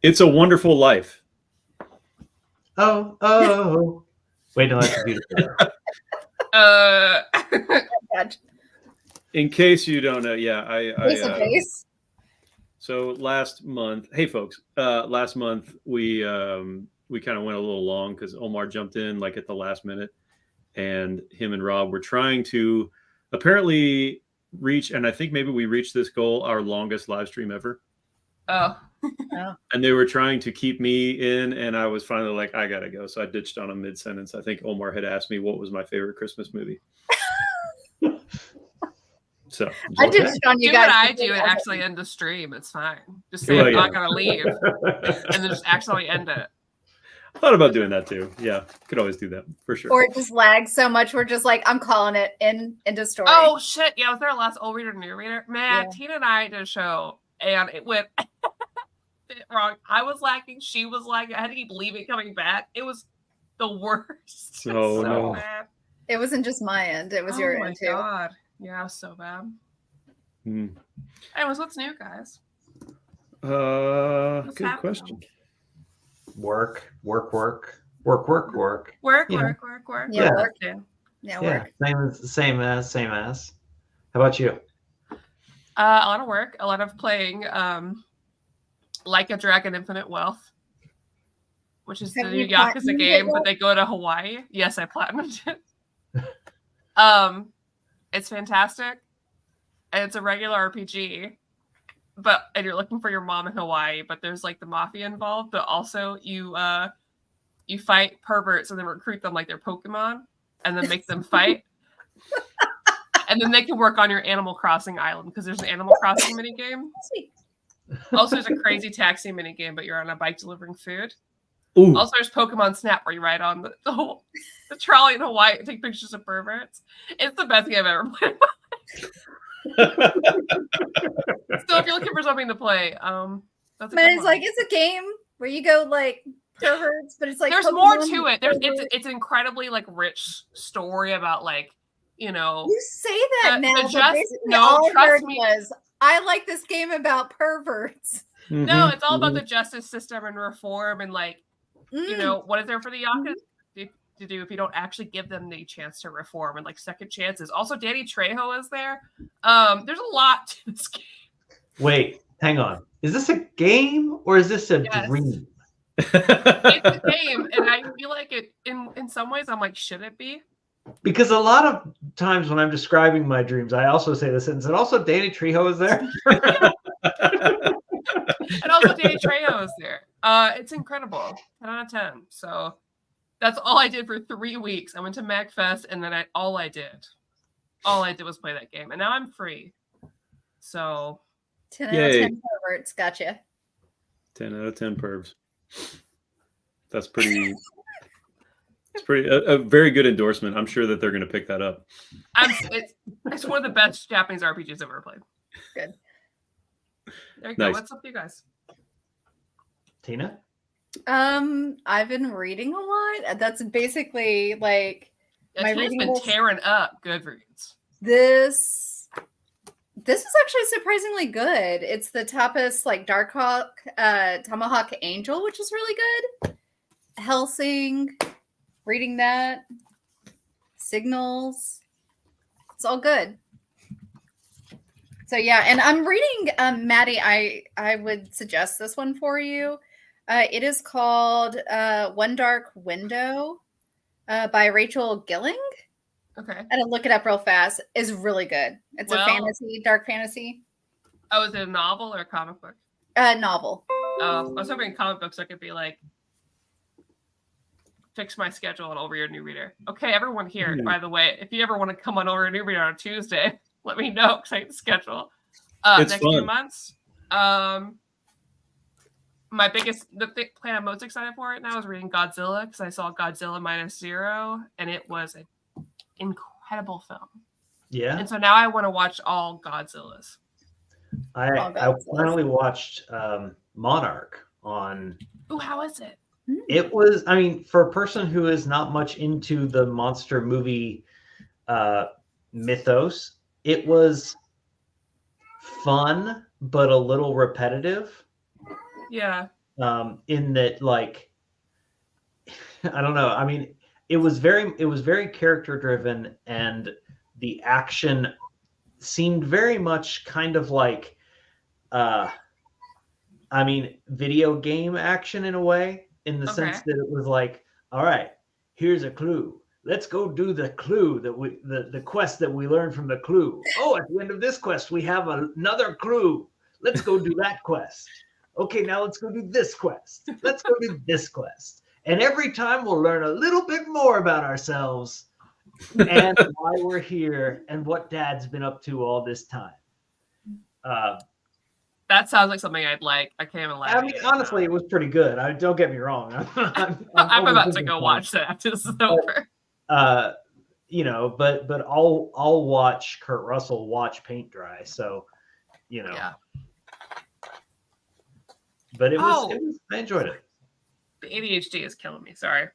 It's a Wonderful Life. Oh, oh. Wait, no, that's a beautiful. In case you don't know, yeah, Face. so last month, hey folks, last month we kind of went a little long because Omar jumped in like at the last minute, and him and Rob were trying to apparently reach, and I think maybe we reached this goal, our longest live stream ever. Oh. And they were trying to keep me in, and I was finally like, I gotta go. So I ditched on a mid-sentence. I think Omar had asked me what was my favorite Christmas movie. So I ditched on you do guys. What I do and actually end the stream. It's fine. Just say I'm not gonna leave, and then just actually end it. I thought about doing that too. Yeah, could always do that for sure. Or it just lags so much, we're just like, I'm calling it into story. Oh shit! Yeah, was there a last old reader, new reader? Man, yeah. Tina and I did a show, and it went wrong. I was lagging, she was lagging. I had to keep leaving, coming back. It was the worst. Oh no! Bad. It wasn't just my end; it was your end too. Oh my god! Yeah, it was so bad. Anyways, what's new, guys? What's good question. Work. Yeah, work. Work. Yeah, work. Yeah, work. Same as. How about you? A lot of work, a lot of playing Like a Dragon Infinite Wealth, which is the new Yakuza game, but they go to Hawaii. Yes, I platinumed it. It's fantastic. And it's a regular RPG. And you're looking for your mom in Hawaii, but there's like the mafia involved, but also you fight perverts and then recruit them like they're Pokemon and then make them fight. And then they can work on your Animal Crossing island because there's an Animal Crossing minigame. Also, there's a crazy taxi minigame, but you're on a bike delivering food. Ooh. Also, there's Pokemon Snap where you ride on the trolley in Hawaii and take pictures of perverts. It's the best game I've ever played. So if you're looking for something to play, that's it's a game where you go like perverts, but it's like there's more to it. It's an incredibly like rich story about like, you know. You say that now, but basically all I heard was, I like this game about perverts. Mm-hmm. No, it's all about the justice system and reform and like, you know, what is there for the Yakuza to do if you don't actually give them the chance to reform and like second chances. Also, Danny Trejo is there. There's a lot to this game. Wait, hang on. Is this a game or is this a dream? It's a game, and I feel like it in some ways I'm like, should it be? Because a lot of times when I'm describing my dreams, I also say this sentence, and also Danny Trejo is there. And also Danny Trejo is there. It's incredible. 10 out of 10. So that's all I did for 3 weeks. I went to MagFest, and then all I did was play that game. And now I'm free. So 10 out of 10 perverts. Gotcha. 10 out of 10 pervs. That's pretty... It's a very good endorsement. I'm sure that they're going to pick that up. It's one of the best Japanese RPGs I've ever played. Good. There you go. What's up, you guys? Tina? I've been reading a lot. That's basically like my reading been tearing up Goodreads. This is actually surprisingly good. It's the Tapas like Tomahawk Angel, which is really good. Helsing. Reading that, Signals, it's all good. So yeah, and I'm reading Maddie. I would suggest this one for you. It is called One Dark Window by Rachel Gilling. Okay, I had to look it up real fast. It's really good. It's a fantasy, dark fantasy. Oh, is it a novel or a comic book? Novel. I was hoping comic books I could be like. Fix my schedule and over your new reader. Okay, everyone here, by the way, if you ever want to come on over a new reader on Tuesday, let me know because I can schedule. Next fun. 2 months. The plan I'm most excited for right now is reading Godzilla because I saw Godzilla -0 and it was an incredible film. Yeah. And so now I want to watch all Godzillas. I finally watched Monarch on. Ooh, how is it? It was, I mean, for a person who is not much into the monster movie mythos, it was fun, but a little repetitive. Yeah. in that, like, I don't know. I mean, it was very character driven, and the action seemed very much kind of like, I mean, video game action in a way, in the sense that it was like, all right, here's a clue. Let's go do the clue that the quest that we learned from the clue. Oh, at the end of this quest, we have another clue. Let's go do that quest. Okay, now let's go do this quest. Let's go do this quest. And every time we'll learn a little bit more about ourselves and why we're here and what Dad's been up to all this time. That sounds like something I'd like. I can't even lie. I mean, honestly, it was pretty good. Don't get me wrong. I'm about to go watch that after this is over. You know, but I'll watch Kurt Russell watch paint dry. So, you know. Yeah. But it was I enjoyed it. The ADHD is killing me. Sorry.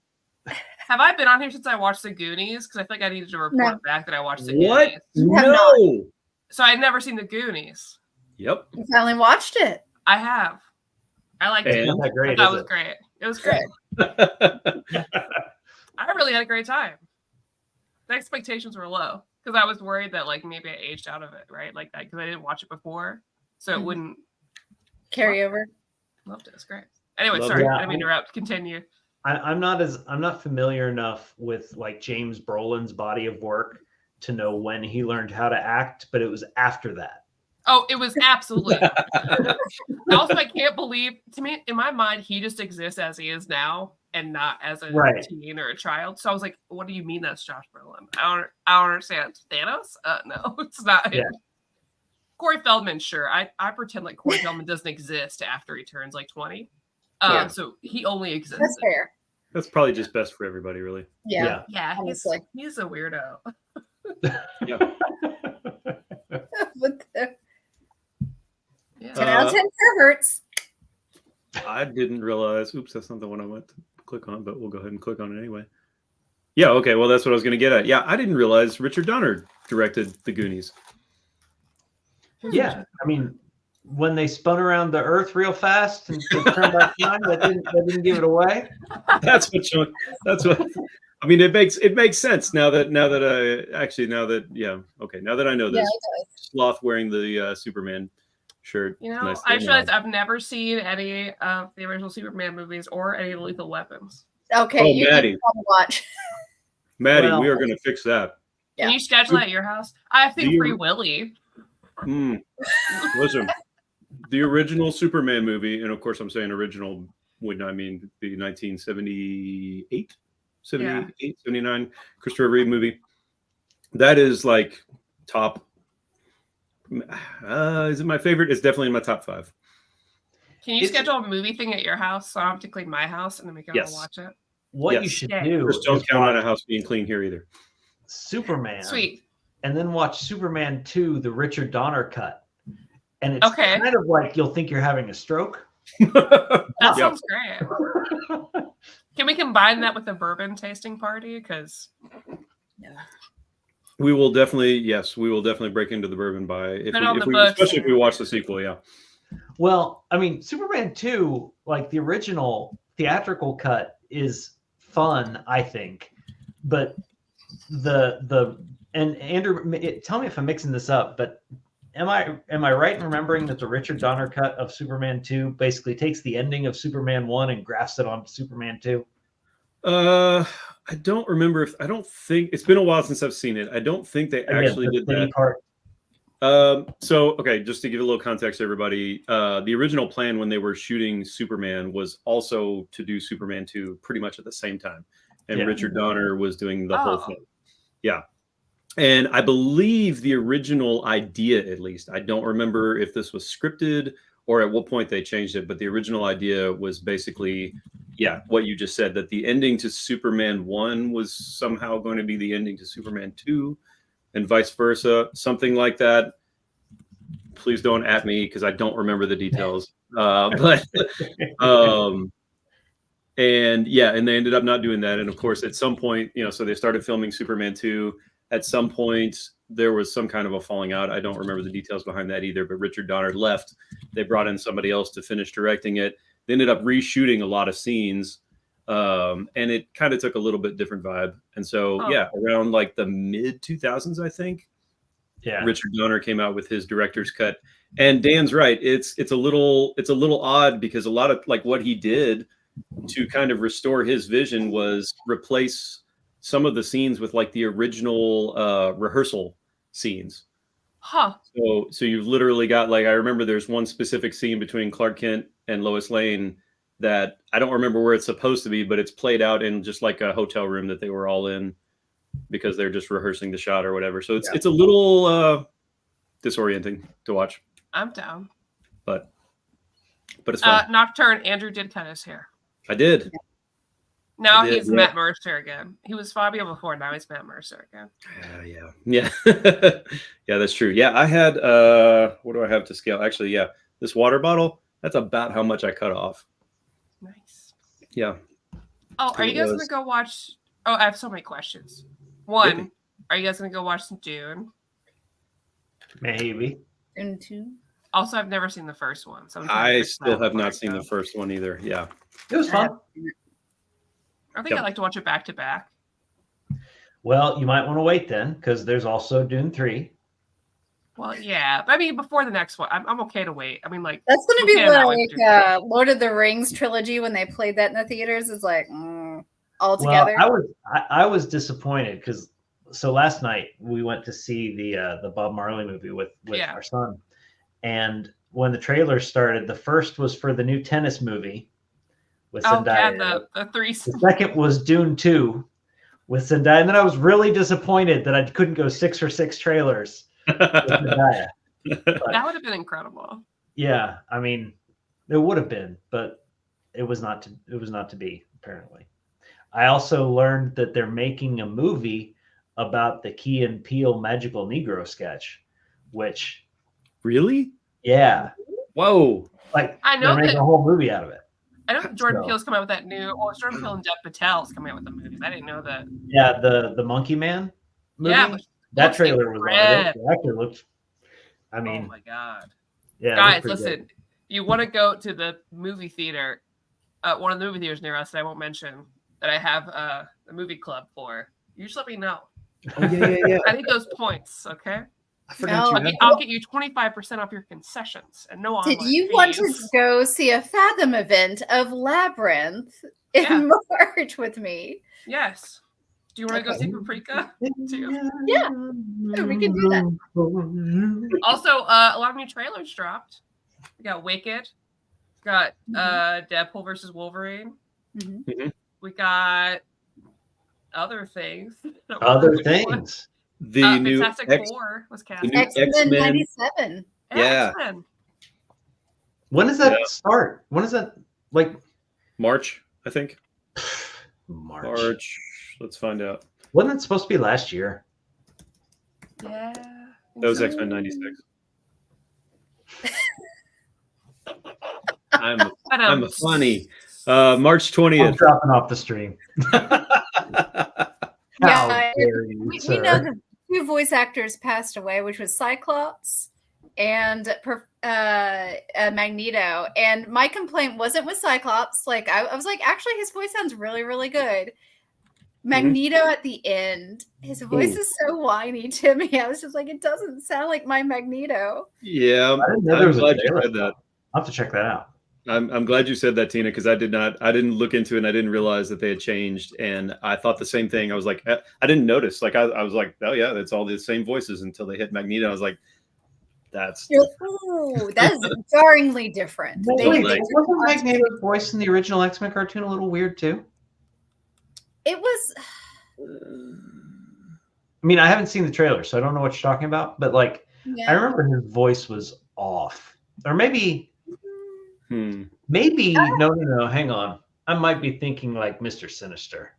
Have I been on here since I watched The Goonies? Because I think I needed to report back that I watched The Goonies. No. So I'd never seen The Goonies. Yep. You finally watched it. I have. I liked it. Not that great, That was great. It was great. I really had a great time. The expectations were low because I was worried that like maybe I aged out of it, right? Like that because I didn't watch it before, so it wouldn't carry over. Loved it. It's great. Anyway, Loved sorry, it. I didn't mean to interrupt. Continue. I'm not familiar enough with like James Brolin's body of work to know when he learned how to act, but it was after that. Oh, it was absolutely. Also, I can't believe, to me, in my mind, he just exists as he is now and not as a teen or a child. So I was like, what do you mean that's Josh Brolin? I don't understand. Thanos? No, it's not him. Yeah. Corey Feldman, sure. I pretend like Corey Feldman doesn't exist after he turns like 20. So he only exists. That's fair. That's probably just best for everybody, really. Yeah. Yeah, he's a weirdo. Yeah. But 10 Yeah. out of 10 perverts. I didn't realize. Oops, that's not the one I went to click on, but we'll go ahead and click on it anyway. Yeah, okay. Well, that's what I was going to get at. Yeah, I didn't realize Richard Donner directed The Goonies. Yeah, I mean, when they spun around the Earth real fast and turned back time, that didn't give it away. That's what. I mean, it makes sense now that I know this. Sloth wearing the Superman shirt. You know, nice I realized I've never seen any of the original Superman movies or any of the Lethal Weapons. Okay, you Maddie. can probably watch. Maddie, we are going to fix that. Can you schedule at your house? I think Free Willy. Listen, the original Superman movie, and of course I'm saying original when I mean the 1978, 79 Christopher Reeve movie. That is like top. Is it my favorite? It's definitely in my top 5. Can you schedule a movie thing at your house so I don't have to clean my house and then we can all watch it? What you should do just don't count on a house being clean here either. Superman. Sweet. And then watch Superman 2, the Richard Donner cut. And it's kind of like you'll think you're having a stroke. That sounds great. Can we combine that with a bourbon tasting party? Because we will definitely break into the bourbon especially if we watch the sequel. Yeah. Well, I mean, Superman 2, like the original theatrical cut, is fun, I think, but and Andrew, tell me if I'm mixing this up, but am I right in remembering that the Richard Donner cut of Superman 2 basically takes the ending of Superman 1 and grafts it on Superman 2? I don't remember I don't think it's been a while since I've seen it. I don't think they actually did that. So, okay, just to give a little context to everybody, the original plan when they were shooting Superman was also to do Superman 2 pretty much at the same time. And Richard Donner was doing the whole thing. Yeah. And I believe the original idea, at least, I don't remember if this was scripted or at what point they changed it, but the original idea was basically, what you just said, that the ending to Superman 1 was somehow going to be the ending to Superman 2 and vice versa, something like that. Please don't at me because I don't remember the details. And they ended up not doing that. And of course, at some point, so they started filming Superman 2. At some point, there was some kind of a falling out. I don't remember the details behind that either, but Richard Donner left. They brought in somebody else to finish directing it. they ended up reshooting a lot of scenes, and it kind of took a little bit different vibe. And so yeah, around like the mid 2000s, I think, Richard Donner came out with his director's cut. And Dan's right, it's a little odd because a lot of like what he did to kind of restore his vision was replace some of the scenes with like the original rehearsal scenes. Huh. So you've literally got, like, I remember there's one specific scene between Clark Kent and Lois Lane that I don't remember where it's supposed to be, but it's played out in just like a hotel room that they were all in because they're just rehearsing the shot or whatever. So it's a little disorienting to watch. I'm down. But it's fun. Nocturne, Andrew did cut his hair. I did. Now he's Matt Mercer again. He was Fabio before. Now he's Matt Mercer again. Yeah. Yeah, that's true. Yeah, I had what do I have to scale? Actually, yeah, this water bottle, that's about how much I cut off. Nice. Yeah. Oh, are you guys gonna go watch? Oh, I have so many questions. One, Maybe. Are you guys gonna go watch Dune? Maybe. Dune 2. Also, I've never seen the first one, so I still have not seen the first one either. Yeah. It was fun. I think I'd like to watch it back to back. Well, you might want to wait then, because there's also Dune 3. Well, yeah, but I mean, before the next one, I'm okay to wait. I mean, like that's going to be like Lord of the Rings trilogy when they played that in the theaters. Is like all together. Well, I was disappointed because last night we went to see the Bob Marley movie with our son, and when the trailer started, the first was for the new tennis movie with Zendaya. Yeah, the three. The second was Dune 2 with Zendaya, and then I was really disappointed that I couldn't go 6 for 6 trailers with Zendaya. That would have been incredible. Yeah, I mean, it would have been, but it was not to be, apparently. I also learned that they're making a movie about the Key and Peele Magical Negro sketch, which really, yeah, whoa, like I know they're making a whole movie out of it. I know Jordan Peele's coming out with that new. Well, Jordan Peele and Dev Patel's coming out with the movies. I didn't know that. Yeah, the Monkey Man movie. Yeah, that trailer was on it. The actor looked. I mean, oh my god. Yeah, guys, listen. Good. You want to go to the movie theater? One of the movie theaters near us that I won't mention that I have a movie club for. You just let me know. Oh, yeah. I need those points. Okay. I forgot I'll get you 25% off your concessions and no online. Did you want to go see a Fathom event of Labyrinth in March with me? Yes. Do you want to go see Paprika too? Yeah, we can do that. Also, a lot of new trailers dropped. We got Wicked. We got Deadpool versus Wolverine. Mm-hmm. We got other things. The new Fantastic Four was cast. X-Men 97. Yeah. X-Men. When does that start? When is that? Like March, I think. March. Let's find out. Wasn't it supposed to be last year? Yeah. That was X-Men 96. I'm funny. March 20th. I'm dropping off the stream. We know the two voice actors passed away, which was Cyclops and Magneto. And my complaint wasn't with Cyclops. Like I was like, actually, his voice sounds really, really good. Magneto at the end, his voice is so whiny to me. I was just like, it doesn't sound like my Magneto. Yeah, I'm glad you said that. I'll have to check that out. I'm glad you said that, Tina, because I didn't look into it and I didn't realize that they had changed. And I thought the same thing. I was like, I didn't notice. Like I was like, oh yeah, it's all the same voices until they hit Magneto. I was like, that's jarringly different. Wasn't Magneto's voice in the original X-Men cartoon a little weird too? It was. I mean, I haven't seen the trailer, so I don't know what you're talking about. But like, I remember his voice was off, or maybe. Maybe no. Hang on, I might be thinking like Mr. Sinister.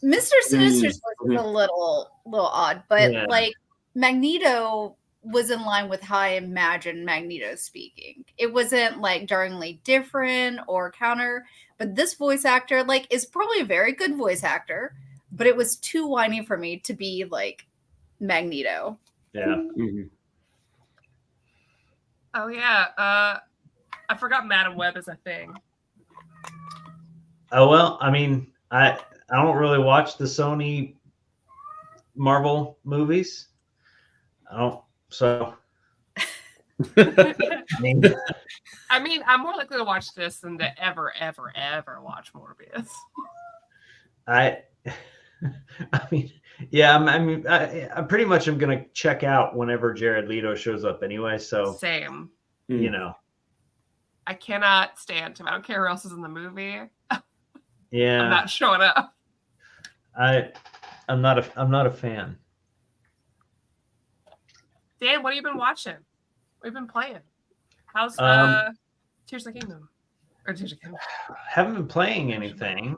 Mr. Sinister's was a little odd, but like Magneto was in line with how I imagined Magneto speaking. It wasn't like jarringly different or counter, but this voice actor like is probably a very good voice actor, but it was too whiny for me to be like Magneto. Yeah. Mm-hmm. Oh yeah. I forgot Madam Web is a thing. Oh well, I mean, I don't really watch the Sony Marvel movies. I don't. So I mean, I mean, I'm more likely to watch this than to ever watch Morbius. I mean, yeah. I pretty much am gonna check out whenever Jared Leto shows up anyway. So Same. you know, I cannot stand him. I don't care who else is in the movie. yeah. I'm not showing up. I'm not a fan. Dan, what have you been watching? What have you been playing? How's Tears of the Kingdom? Or Tears of the Kingdom? Haven't been playing anything.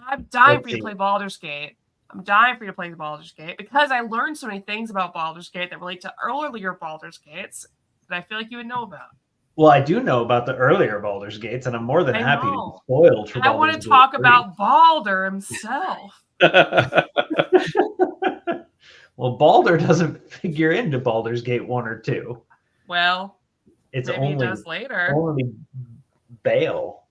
I'm dying for you to play Baldur's Gate. I'm dying for you to play Baldur's Gate because I learned so many things about Baldur's Gate that relate to earlier Baldur's Gates that I feel like you would know about. Well, I do know about the earlier Baldur's Gates, and I'm more than happy to be spoiled for I want to talk about Baldur himself. Well, Baldur doesn't figure into Baldur's Gate 1 or 2. Well, it's maybe only he does later. Only Bale.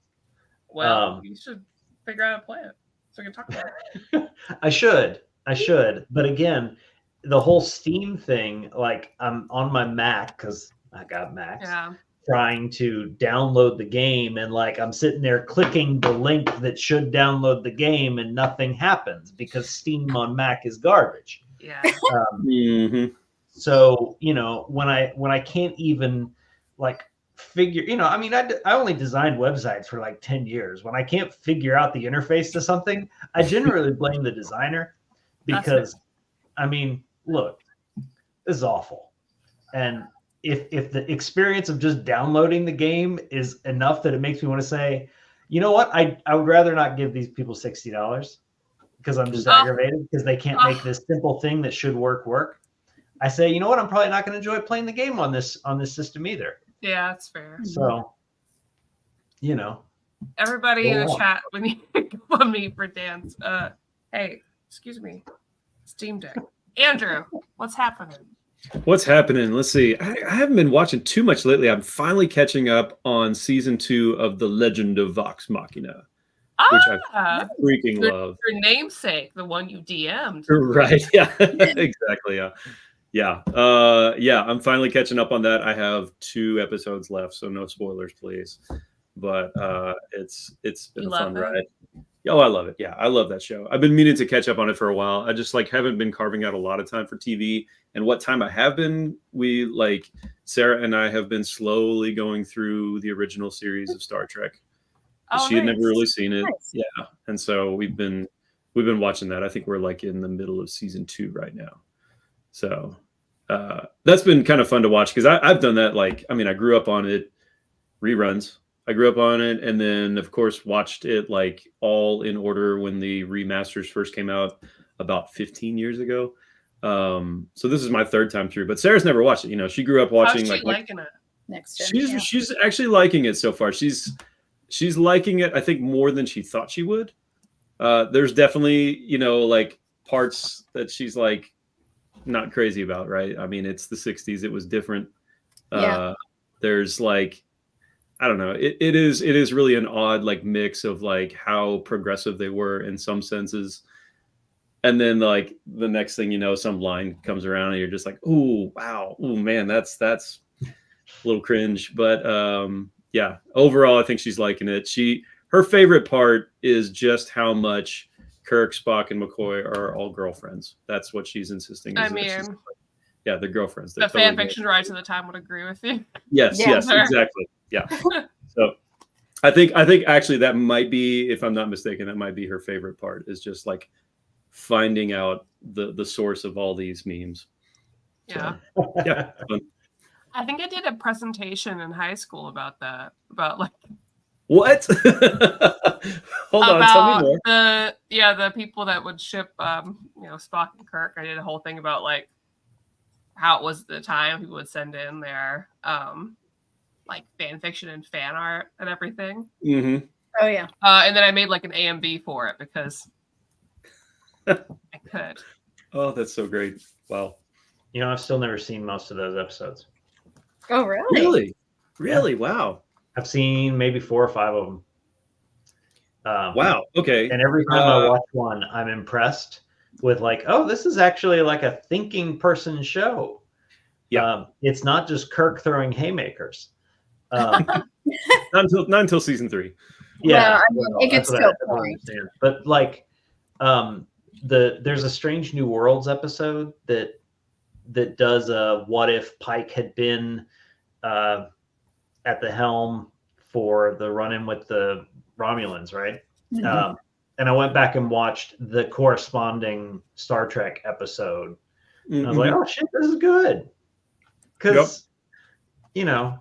Well, you should figure out how to play it so we can talk about it. I should. But again, the whole Steam thing, like I'm on my Mac because I got Macs. Yeah. Trying to download the game, and like I'm sitting there clicking the link that should download the game, and nothing happens because Steam on Mac is garbage. Yeah. So when I can't even like figure, I mean, I only designed websites for like 10 years. When I can't figure out the interface to something, I generally blame the designer because I mean, look, this is awful. And if the experience of just downloading the game is enough that it makes me want to say, you know what, I would rather not give these people $60 because I'm just aggravated because they can't make this simple thing that should work. I say, you know what, I'm probably not going to enjoy playing the game on this system either. Yeah, that's fair. So, everybody in the chat, when you go on me for dance, hey, excuse me, Steam Deck. Andrew, what's happening? What's happening? Let's see. I haven't been watching too much lately. I'm finally catching up on season 2 of The Legend of Vox Machina, which I freaking love. Your namesake, the one you DM'd. Right. Yeah. Exactly. Yeah. I'm finally catching up on that. I have 2 episodes left, so no spoilers, please. But it's been a fun ride. Oh, I love it. Yeah, I love that show. I've been meaning to catch up on it for a while. I just haven't been carving out a lot of time for TV. And what time I have been, Sarah and I have been slowly going through the original series of Star Trek. She had never really seen it. Nice. Yeah. And so we've been watching that. I think we're in the middle of season 2 right now. So that's been kind of fun to watch because I've done that. I grew up on it, reruns. I grew up on it, and then of course watched it all in order when the remasters first came out about 15 years ago. So this is my 3rd time through, but Sarah's never watched it. She grew up watching. How's she liking it? Next gen. She's actually liking it so far. She's liking it, I think, more than she thought she would. There's definitely parts that she's not crazy about, right? I mean, it's the 60s. It was different. Yeah. There's I don't know. It is really an odd mix of how progressive they were in some senses, and then the next thing you know, some line comes around and you're just like, "Ooh, wow, ooh, man, that's a little cringe." But yeah, overall, I think she's liking it. Her favorite part is just how much Kirk, Spock, and McCoy are all girlfriends. That's what she's insisting. Yeah, they're girlfriends. The fan fiction writers at the time would agree with you. Yes, exactly. Yeah. So I think actually that might be, if I'm not mistaken, that might be her favorite part, is just finding out the source of all these memes. Yeah. So, yeah. I think I did a presentation in high school about that. About what? Hold on, tell me more. The people that would ship Spock and Kirk. I did a whole thing about how it was at the time. People would send in their fan fiction and fan art and everything. Mm-hmm. Oh yeah. And then I made an AMV for it because I could. Oh, that's so great. Wow. I've still never seen most of those episodes. Oh really? Really? Yeah. Wow. I've seen maybe 4 or 5 of them. Wow. Okay. And every time I watch one, I'm impressed with like, oh, this is actually like a thinking person show. Yeah. It's not just Kirk throwing haymakers. Not until season 3. Yeah, well, it gets to a point. But like, there's a Strange New Worlds episode that does a what if Pike had been at the helm for the run-in with the Romulans, right? Mm-hmm. And I went back and watched the corresponding Star Trek episode. And I was like, oh shit, this is good. Because, you know.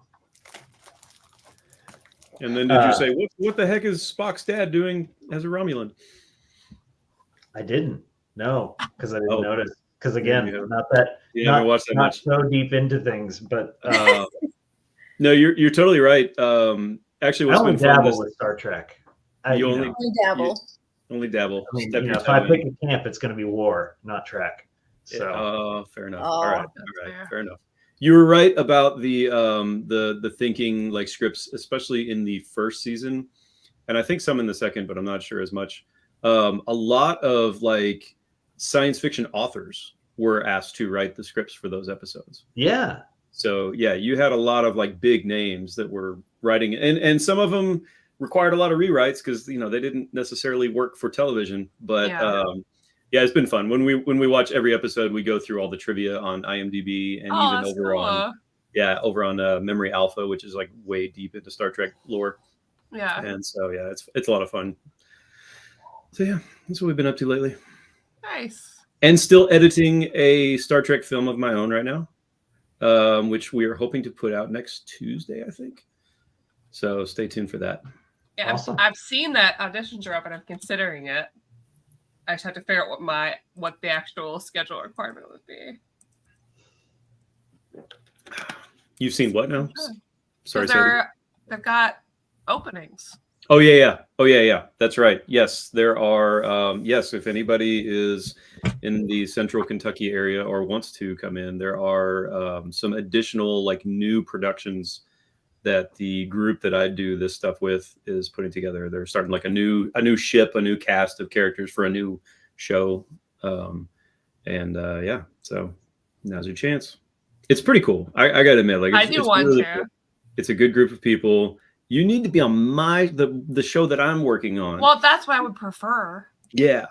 And then did you say, what the heck is Spock's dad doing as a Romulan? I didn't. No, because I didn't notice. Because again, not so deep into things, but no, you're totally right. Actually, what's been fun with Star Trek. You only dabble. Only dabble. I mean, if I pick a camp, it's going to be war, not Trek. So, fair enough. All right, fair enough. You were right about the thinking like scripts, especially in the first season, and I think some in the second, but I'm not sure as much. A lot of like science fiction authors were asked to write the scripts for those episodes. Yeah. So yeah, you had a lot of like big names that were writing, and some of them required a lot of rewrites because they didn't necessarily work for television. But yeah, it's been fun. When we watch every episode, we go through all the trivia on IMDb and even over on Memory Alpha, which is like way deep into Star Trek lore. Yeah. And so yeah, it's a lot of fun. So yeah, that's what we've been up to lately. Nice. And still editing a Star Trek film of my own right now, which we are hoping to put out next Tuesday, I think. So stay tuned for that. Yeah, awesome. I've seen that auditions are up, and I'm considering it. I just have to figure out what the actual schedule requirement would be. You've seen what now? Sorry, they've got openings. Oh yeah. That's right. Yes, there are. Yes, if anybody is in the Central Kentucky area or wants to come in, there are some additional like new productions that the group that I do this stuff with is putting together. They're starting like a new ship, a new cast of characters for a new show. Yeah, so now's your chance. It's pretty cool. I gotta admit, like I do want to. Cool. It's a good group of people. You need to be on the show that I'm working on. Well, that's what I would prefer. Yeah.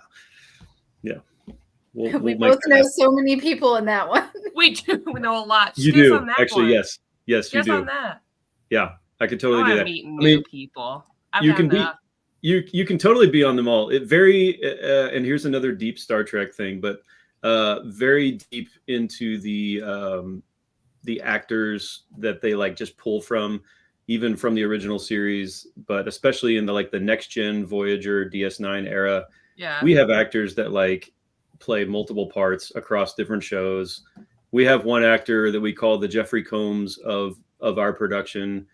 We both know so many people in that one. We do. We know a lot. You do. Actually, yes. Yes, you do. On that. Yeah, I could totally do that. New people. You can totally be on them all. It and here's another deep Star Trek thing, but very deep into the actors that they like just pull from, even from the original series, but especially in the next gen Voyager DS9 era. Yeah, we have actors that like play multiple parts across different shows. We have one actor that we call the Jeffrey Combs of our production.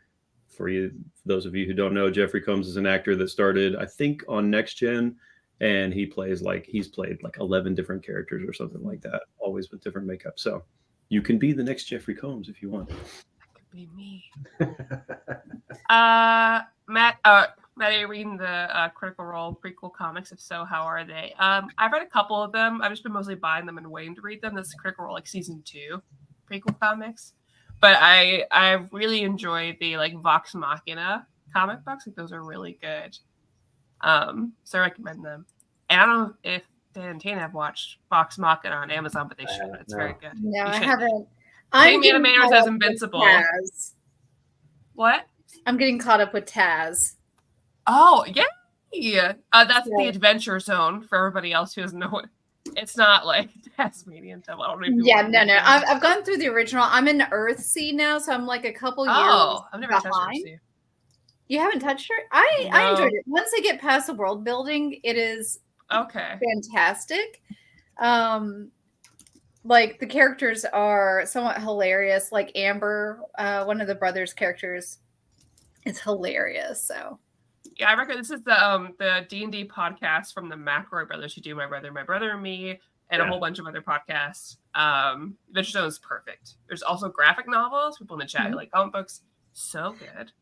For those of you who don't know, Jeffrey Combs is an actor that started, I think, on Next Gen, and he's played like 11 different characters or something like that, always with different makeup. So you can be the next Jeffrey Combs if you want. That could be me. Matt, are you reading the Critical Role prequel comics? If so, how are they? I've read a couple of them. I've just been mostly buying them and waiting to read them. This is Critical Role season 2 prequel comics. But I really enjoy the Vox Machina comic books. Those are really good. So I recommend them. And I don't know if Dan and Tana have watched Vox Machina on Amazon, but they should. It's very good. No, I haven't. Same animators as Invincible. What? I'm getting caught up with Taz. Oh, yeah. That's the Adventure Zone for everybody else who doesn't know it. It's not like Tasmanian Devil. No. I've gone through the original. I'm in Earthsea now, so I'm like a couple years I've never touched Earthsea. You haven't touched her? I enjoyed it. Once I get past the world building, it is fantastic. Like the characters are somewhat hilarious. Like Amber, one of the brothers' characters, is hilarious. So. Yeah, I recommend this is the D&D podcast from the McElroy brothers who do My Brother and Me, and a whole bunch of other podcasts. Adventure Zone is perfect. There's also graphic novels. People in the chat who like comic books. So good.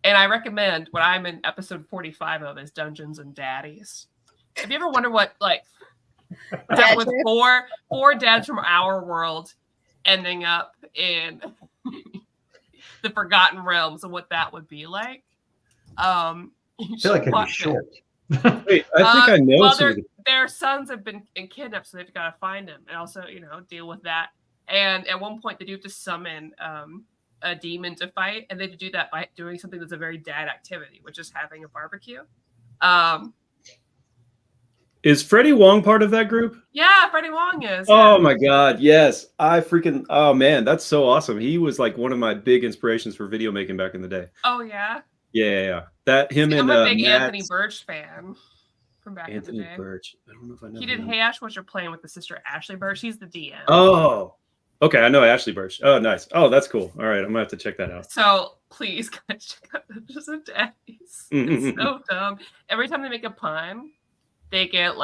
And I recommend what I'm in episode 45 of is Dungeons and Daddies. Have you ever wondered what that was four dads from our world ending up in the Forgotten Realms and what that would be like? I feel like it'd be short. Wait, I think I know. Well, their sons have been kidnapped, so they've got to find them and also, deal with that. And at one point, they do have to summon a demon to fight, and they have to do that by doing something that's a very dad activity, which is having a barbecue. Is Freddie Wong part of that group? Yeah, Freddie Wong is. Oh yeah. my God, yes! Oh man, that's so awesome. He was like one of my big inspirations for video making back in the day. Oh yeah. Yeah. That him and I'm a big Matt... Anthony Birch fan from back in the day. Anthony Birch. I don't know if I know. He did Hey Ash, What You're Playing with the sister Ashley Birch. He's the DM. Oh, okay. I know Ashley Birch. Oh, nice. Oh, that's cool. All right, I'm gonna have to check that out. So please, guys, check out Dungeons and Daddies. It's so dumb. Every time they make a pun, they get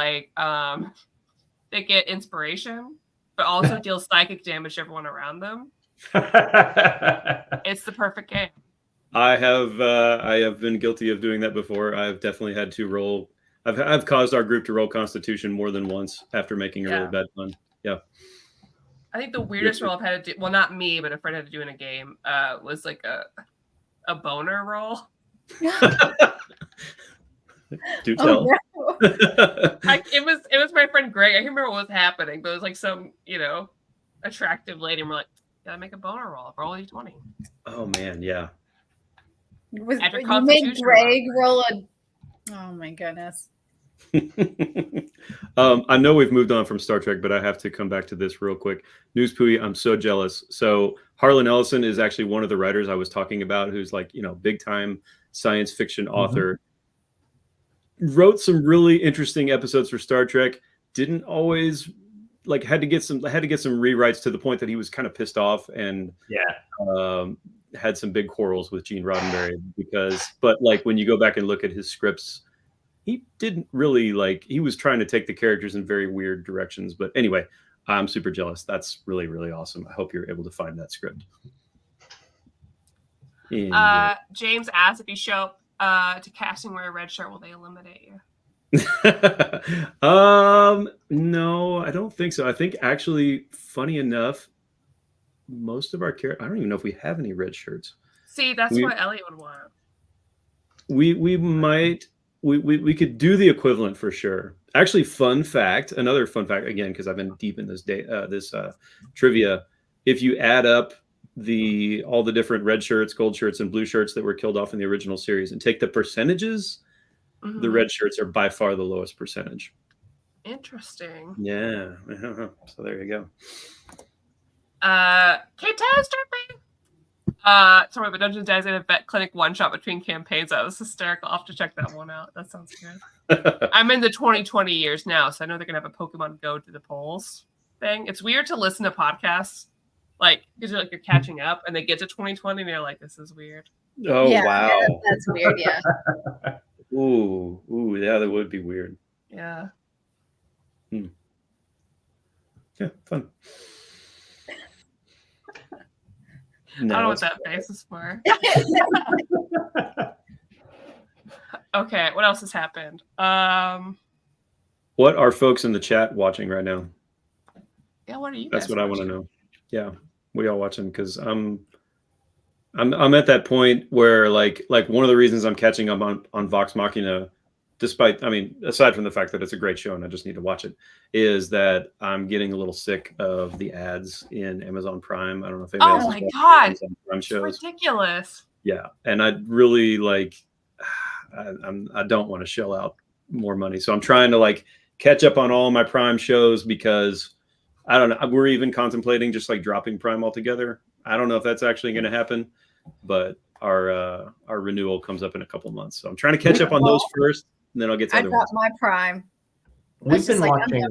inspiration, but also deal psychic damage to everyone around them. It's the perfect game. I have been guilty of doing that before. I've definitely had to roll. I've caused our group to roll Constitution more than once after making a really bad pun. Yeah. I think the weirdest roll I've had to do, well, not me, but a friend had to do in a game, was like a boner roll. Do tell. Oh, no. It was my friend Greg. I can't remember what was happening, but it was like some, attractive lady, and we're like, gotta make a boner roll. Roll a 20. Oh man, yeah. You made Greg roll a... Oh my goodness. I know we've moved on from Star Trek, but I have to come back to this real quick. News Pooey, I'm so jealous. So Harlan Ellison is actually one of the writers I was talking about, who's like, big time science fiction author. Wrote some really interesting episodes for Star Trek. Didn't always had to get some rewrites to the point that he was kind of pissed off and had some big quarrels with Gene Roddenberry but when you go back and look at his scripts, he didn't really he was trying to take the characters in very weird directions. But anyway, I'm super jealous. That's really, really awesome. I hope you're able to find that script. James asked, if you show up to casting wear a red shirt, will they eliminate you? No, I don't think so. I think actually, funny enough, most of our characters, I don't even know if we have any red shirts. See, that's what Elliot would want. We might. We could do the equivalent for sure. Actually, another fun fact, again, because I've been deep in this trivia. If you add up all the different red shirts, gold shirts, and blue shirts that were killed off in the original series and take the percentages, the red shirts are by far the lowest percentage. Interesting. Yeah. So there you go. Catastrophe. Sorry, but Dungeons and Daddies had a vet clinic one-shot between campaigns. That was hysterical. I'll have to check that one out. That sounds good. I'm in the 2020 years now, so I know they're going to have a Pokemon Go to the polls thing. It's weird to listen to podcasts, because you're catching up, and they get to 2020, and you're like, this is weird. Oh, yeah, wow. Yeah, that's weird, yeah. Ooh, yeah, that would be weird. Yeah. Yeah, fun. I don't know what that face is for. Okay, what else has happened? What are folks in the chat watching right now? Yeah, what are you? That's what I want to know. Yeah, we all watching because I'm at that point where like one of the reasons I'm catching up on Vox Machina, aside from the fact that it's a great show and I just need to watch it, is that I'm getting a little sick of the ads in Amazon Prime. I don't know if anybody else my God, Amazon Prime shows. It's ridiculous. Yeah, and I really I don't want to shell out more money, so I'm trying to catch up on all my Prime shows because I don't know. We're even contemplating just dropping Prime altogether. I don't know if that's actually going to happen, but our renewal comes up in a couple of months, so I'm trying to catch up on those first. And then I'll get to other ones. My Prime. We've been watching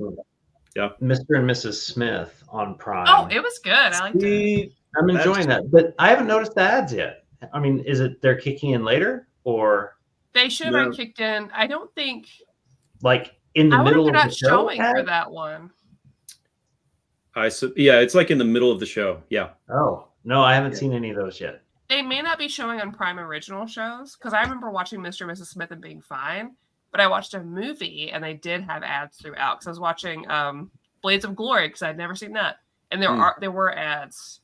Mr. and Mrs. Smith on Prime. Oh, it was good. I liked it. I'm enjoying that, but I haven't noticed the ads yet. I mean, is it they're kicking in later, or they should have been kicked in? I don't think. In the middle of the show. Showing for that one. Yeah, it's in the middle of the show. Yeah. Oh no, I haven't seen any of those yet. They may not be showing on Prime original shows because I remember watching Mr. and Mrs. Smith and being fine, but I watched a movie and they did have ads throughout because I was watching Blades of Glory because I'd never seen that, and there were ads.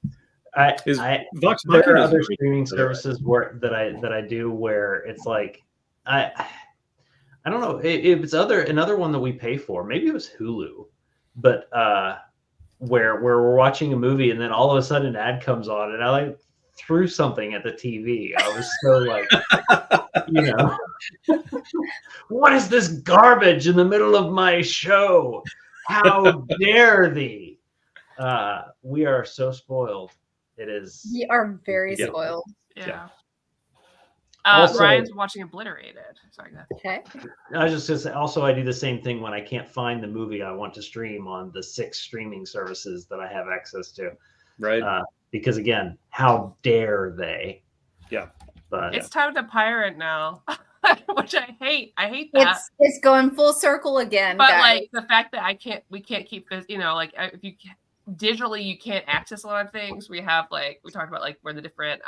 Vox there are Machina other is streaming services that I do where it's like I don't know if it's another one that we pay for. Maybe it was Hulu, but where we're watching a movie and then all of a sudden an ad comes on and I like threw something at the TV. I was so like, what is this garbage in the middle of my show? How dare thee? We are so spoiled. It is. We are very spoiled. Yeah. Also, Ryan's watching Obliterated. Sorry, okay. I was just gonna say. Also, I do the same thing when I can't find the movie I want to stream on the 6 streaming services that I have access to. Right. Because again, how dare they? Yeah. But it's time to pirate now, which I hate. I hate that. It's going full circle again. But guys. like the fact that we can't keep this. Like if you digitally, you can't access a lot of things. We have we talked about where the different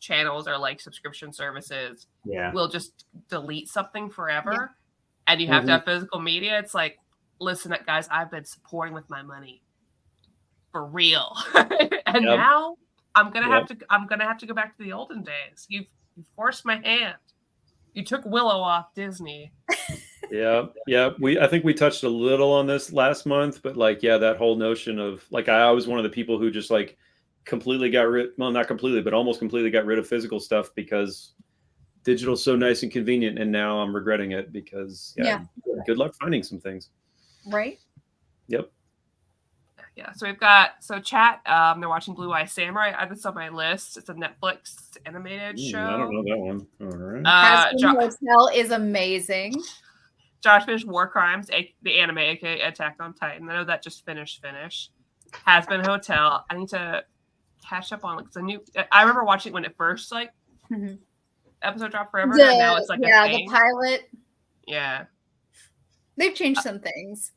channels are subscription services. Yeah. We'll just delete something forever, and you have to have physical media. It's like, listen, guys, I've been supporting with my money. For real. And now I'm gonna have to go back to the olden days. You forced my hand. You took Willow off Disney. Yeah. I think we touched a little on this last month, but that whole notion of I was one of the people who just completely got rid, well, not completely, but almost completely got rid of physical stuff because digital's so nice and convenient, and now I'm regretting it because good luck finding some things. Right. Yep. Yeah, so we've got chat. They're watching Blue Eye Samurai. This on my list. It's a Netflix animated show. I don't know that one. All right. Hotel is amazing. Josh finished War Crimes, the anime, aka Attack on Titan. I know that just finished. Has been Hotel. I need to catch up on I remember watching it when it first episode dropped forever. And now it's the pilot. Yeah, they've changed some things.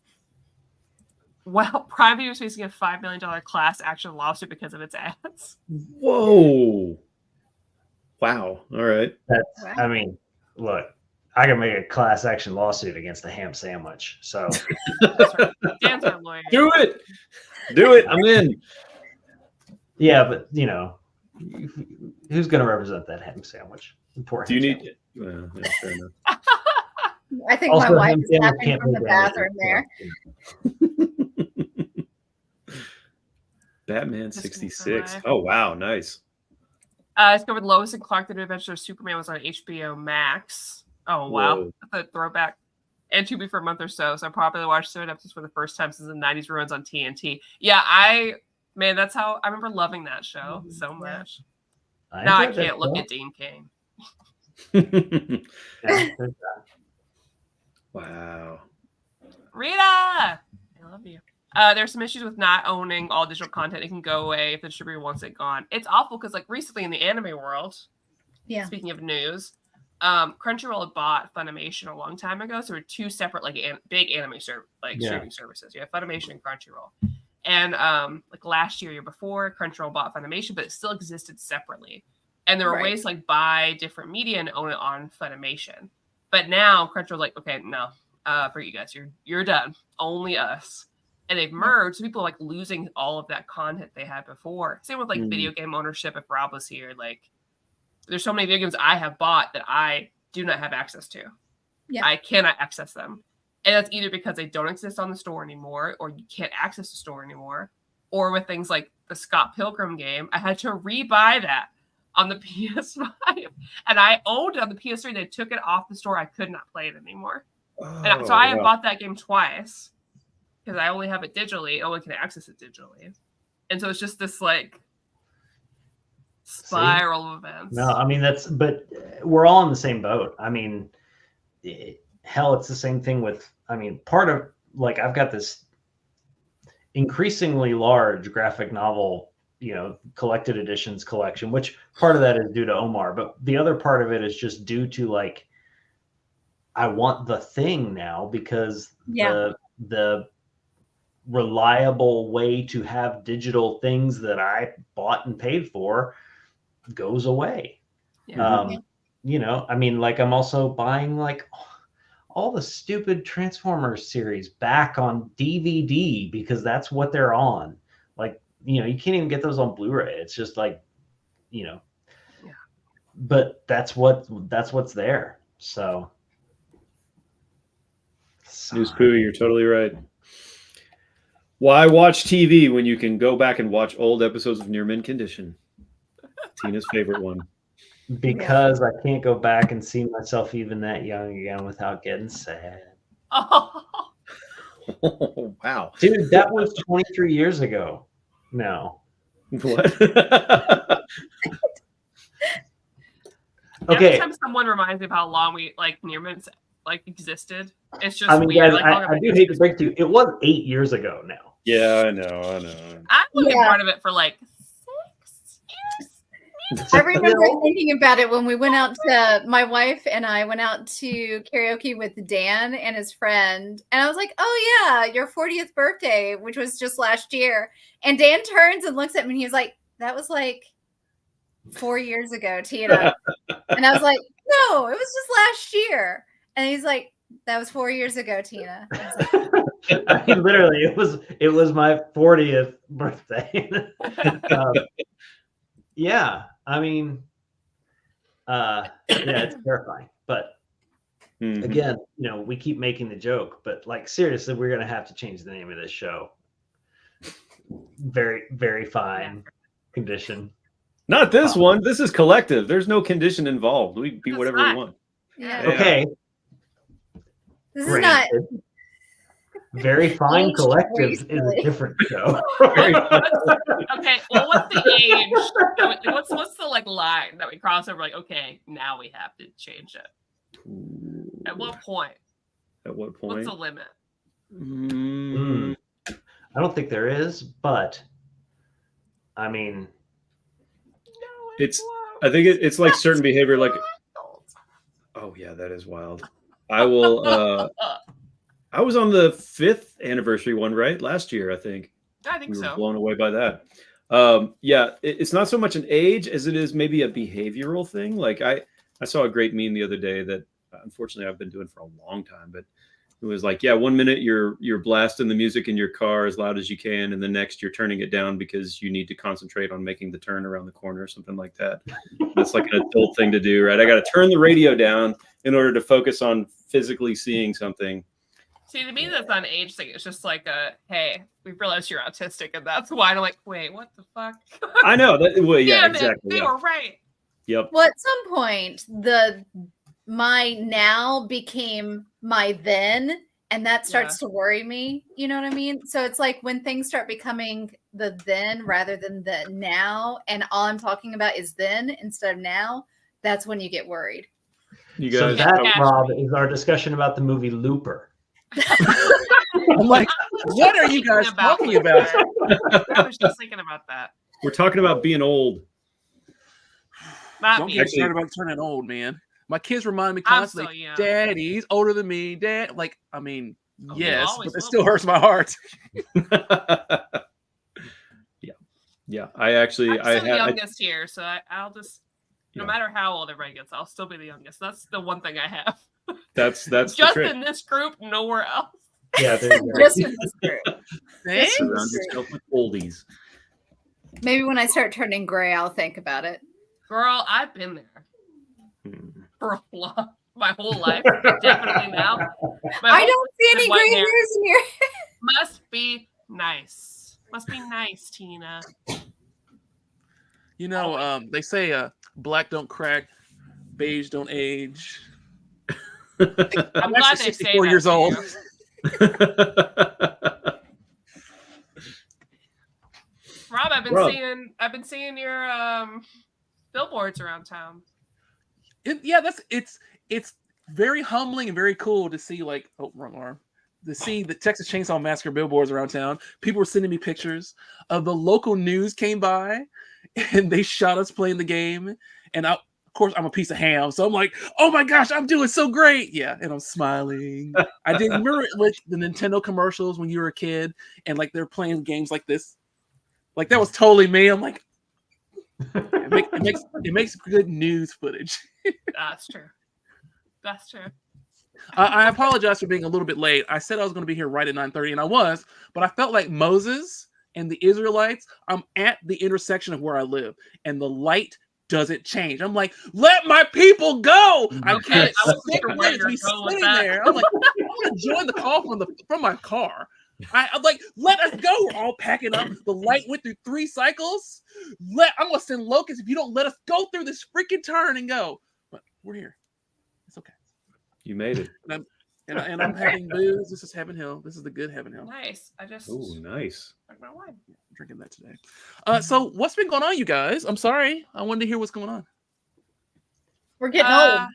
Well, Prime Video is facing a $5 million class action lawsuit because of its ads. Whoa! Wow. All right. I mean, look, I can make a class action lawsuit against the ham sandwich. So that's right. Dan's our lawyer. Do it. I'm in. Yeah, but who's going to represent that ham sandwich? Do you need it? Well, fair enough. I think also, my wife is laughing from the bathroom there. Batman 66. Oh, wow. Nice. Discovered Lois and Clark, The New Adventures of Superman was on HBO Max. Oh, wow. Whoa. That's a throwback. And to be for a month or so. So I probably watched 7 episodes for the first time since the 90s reruns on TNT. Yeah, that's how I remember loving that show so much. Now I can't look at Dean Cain. Wow. Rita! I love you. There's some issues with not owning all digital content. It can go away if the distributor wants it gone. It's awful because recently in the anime world, speaking of news, Crunchyroll had bought Funimation a long time ago. So there were 2 separate big anime streaming services. You have Funimation and Crunchyroll. And last year before, Crunchyroll bought Funimation, but it still existed separately. And there were ways to buy different media and own it on Funimation. But now Crunchyroll's okay, no, for you guys, you're done. Only us. And they've merged. So people are losing all of that content they had before. Same with video game ownership. If Rob was here, there's so many video games I have bought that I do not have access to. Yeah. I cannot access them. And that's either because they don't exist on the store anymore, or you can't access the store anymore, or with things like the Scott Pilgrim game, I had to rebuy that on the PS5. And I owned it on the PS3. They took it off the store. I could not play it anymore. And so I have bought that game twice because I only have it digitally. I only can access it digitally. And so it's just this spiral of events. No, I mean, but we're all in the same boat. I mean, hell, it's the same thing with, part of, I've got this increasingly large graphic novel, collected editions collection, which part of that is due to Omar, but the other part of it is just due to I want the thing now because the reliable way to have digital things that I bought and paid for goes away. Yeah. You know, I mean, like I'm also buying like all the stupid Transformers series back on DVD because that's what they're on. Like, you know, you can't even get those on Blu-ray. It's just like, you know, Yeah. but that's what's there. So News Poo, you're totally right. Why watch TV when you can go back and watch old episodes of Near Mint Condition? Tina's favorite one. because I can't go back and see myself even that young again without getting sad. Oh, Oh, wow. Dude, that was 23 years ago. No. What? Okay. Every time someone reminds me of how long we like Near Mints like existed, it's just I mean, weird. guys, Like, I do hate to break to you. It was 8 years ago now. Yeah, I know. I've only been Yeah. part of it for like 6 years. I remember thinking about it when we went out to, my wife and I went out to karaoke with Dan and his friend. And I was like, oh, yeah, your 40th birthday, which was just last year. And Dan turns and looks at me and he's like, that was like 4 years ago, Tina. And I was like, no, it was just last year. And he's like, that was 4 years ago, Tina. I was like, I mean, literally, it was my 40th birthday. Yeah, I mean, yeah, it's terrifying. But again, you know, we keep making the joke, but like seriously, we're gonna have to change the name of this show. Very, very fine condition. Not this one. This is collective. There's no condition involved. We be That's whatever fine. we want. yeah. Okay, This is not. granted. Very Fine Aged Collective is gracefully. a different show. Very Okay, well, what's the age? What's the like line that we cross over? Like, okay, now we have to change it. At what point? At what point? What's the limit? I don't think there is, but I mean, It's. I think it's like certain behavior. Like, oh yeah, that is wild. I will. I was on the 5th anniversary one, right? Last year, I think. I think We were so. blown away by that. Yeah, it's not so much an age as it is maybe a behavioral thing. Like I saw a great meme the other day that unfortunately I've been doing for a long time, but it was like, yeah, 1 minute you're blasting the music in your car as loud as you can, and the next you're turning it down because you need to concentrate on making the turn around the corner or something like that. That's like an adult thing to do, right? I got to turn the radio down in order to focus on physically seeing something. See, to me, that's not an age thing. It's just like hey, we realized you're autistic, and that's why. And I'm like, wait, what the fuck? I know that. Well, yeah, Damn exactly. They Yeah. were right. Yep. Well, at some point, my now became my then, and that starts to worry me. You know what I mean? So it's like when things start becoming the then rather than the now, and all I'm talking about is then instead of now, that's when you get worried. You so guys. that, Rob, is our discussion about the movie Looper. I'm like, what are you guys talking about? I was just thinking about that. We're talking about being old. Not Don't me. get started about turning old, man. My kids remind me I'm constantly, still young. Dad, he's older than me. Dad, like, I mean, Oh, yes, always but it will still be. hurts my heart. Yeah. I I'm still the had youngest here, so I'll just, no Yeah. matter how old everybody gets, I'll still be the youngest. That's the one thing I have. that's the Just trick. in this group, nowhere else. Yeah, there you go. Just in this group. Thanks. Surround yourself with oldies. Maybe when I start turning gray, I'll think about it. Girl, I've been there Hmm. for a long, my whole life. Definitely now. My I whole don't see any white gray hair. hairs in your Must be nice. Must be nice, Tina. You know, they say black don't crack, beige don't age. I'm glad actually they say 64 that years to old. you. Rob, I've been seeing your billboards around town. Yeah, it's very humbling and very cool to see, like, oh, wrong arm. To see the Texas Chainsaw Massacre billboards around town. People were sending me pictures of the local news came by and they shot us playing the game. And of course, I'm a piece of ham. So I'm like, oh my gosh, I'm doing so great. Yeah. And I'm smiling. I did remember like the Nintendo commercials when you were a kid and like they're playing games like this. Like that was totally me. I'm like, It makes good news footage. That's true. That's true. I apologize for being a little bit late. I said I was going to be here right at 9:30, and I was, but I felt like Moses and the Israelites. I'm at the intersection of where I live, and the light doesn't change. I'm like, let my people go. I can't I was stick wondering with where it you're to be going with sitting that. there. I'm like, I want to join the call from my car. I'm like, let us go. We're all packing up. The light went through 3 cycles. I'm gonna send locusts if you don't let us go through this freaking turn and go. But we're here. It's okay. You made it. And I'm having booze. This is Heaven Hill. This is the good Heaven Hill. Nice. I just Oh, nice. drank my wine. I'm drinking that today. So what's been going on, you guys? I'm sorry. I wanted to hear what's going on. We're getting old.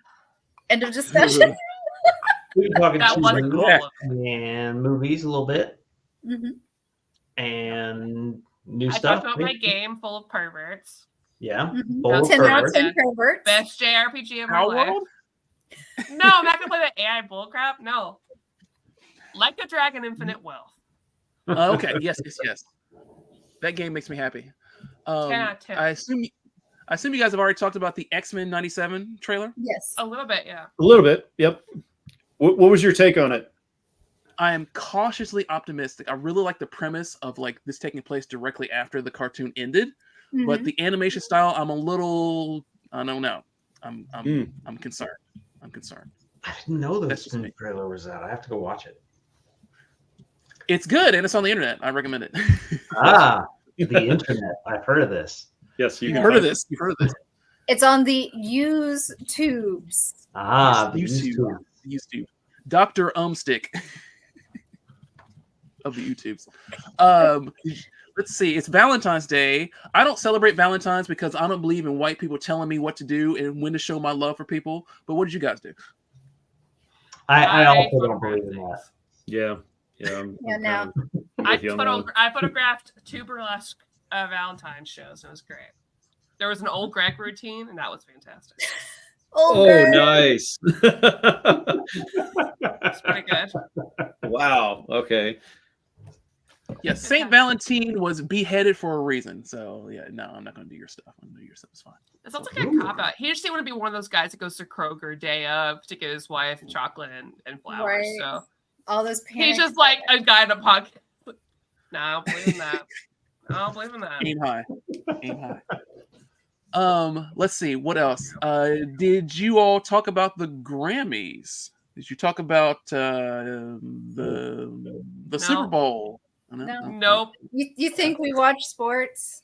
End of discussion. We've been talking That wasn't seasons all of and movies a little bit, Mhm. and new I stuff. talked about my game full of perverts. Yeah, Mhm. full of 10 out of perverts. 10 perverts. Best JRPG of my Our life. world? No, I'm not gonna play that AI bullcrap. No. Like a Dragon Infinite Wealth. Okay. Yes. That game makes me happy. 10 out of 10. I assume you guys have already talked about the X-Men '97 trailer. Yes. A little bit, yeah. A little bit. Yep. What was your take on it? I am cautiously optimistic. I really like the premise of like this taking place directly after the cartoon ended, but Mhm. the animation style, I'm a little. I don't know. I'm concerned. I'm concerned. I didn't know That's this just me. trailer was out. I have to go watch it. It's good and it's on the internet. I recommend it. Ah, the internet. I've heard of this. Yes, you You've can heard of find- this. You've heard of this. It's on the use tubes. Ah, the YouTube. YouTube. YouTube. Dr. Umstick of the YouTubes. Let's see. It's Valentine's Day. I don't celebrate Valentine's because I don't believe in white people telling me what to do and when to show my love for people. But what did you guys do? I also don't photographed believe in that. things. Yeah. Yeah, no. I photographed 2 burlesque Valentine's shows, and it was great. There was an old Greg routine, and that was fantastic. Oh, Greg. nice. It's pretty good. Wow. Okay. Yeah, Saint Valentine was beheaded for a reason. So yeah, no, I'm not going to do your stuff. I'm going to do your stuff. It's fine. It sounds like a cop out. He just didn't want to be one of those guys that goes to Kroger day of to get his wife chocolate and flowers. Right. So All those he's panics. just like a guy in a pocket. No, I don't believe in that. I don't believe in that. Aim high. Aim high. Let's see what else. Did you all talk about the Grammys? Did you talk about the Super Bowl? No. Nope. You think we watch sports?